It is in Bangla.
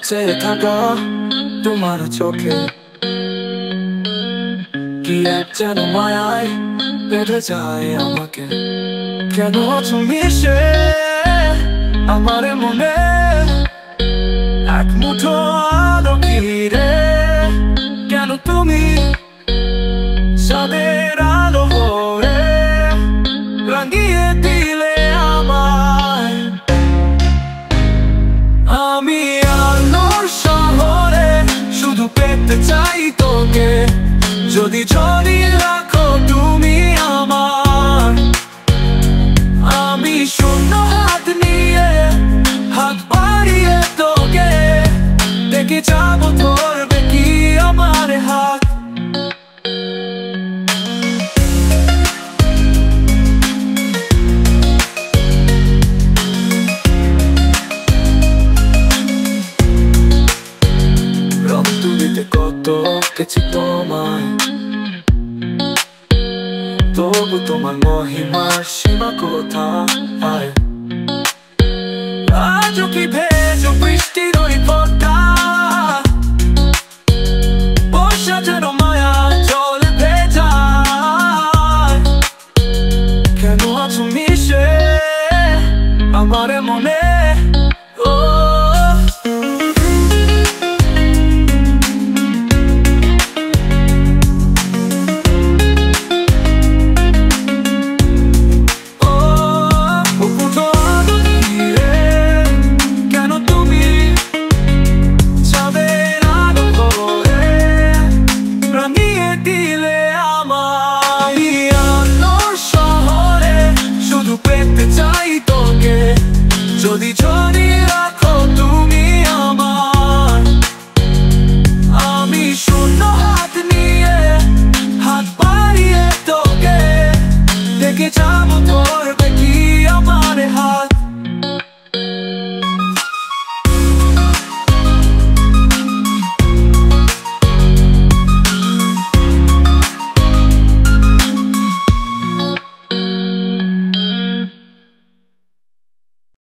চেয়ে থাকা তোমার চোখে কি এক যেন মায়ায় বেঁধে যায় আমাকে। কেন তুমি সে আমার মনে এক মুঠো আলো ঘিরে? কেন তুমি চাঁদের আলো হয়ে রাঙিয়ে দিলে আমায়? আমি আলোর শহরে শুধু পেতে চাই তোকে, যদি জড়িয়ে রাখো তুমি আমার। আমি শূন্য হাত নিয়ে হাত বাড়িয়ে তোকে দেখে যাবো, ধরবে কি আমার হাত? রং তুলিতে কত কেছি তোমায়, তবু তোমার মহিমার সীমা কোথায়? আজও কি ভেজো বৃষ্টির ওই ফোঁটা, বর্ষা যেন মায়া জলে ভেজায়। কেন আছো মিশে আমার মনে? ও চাই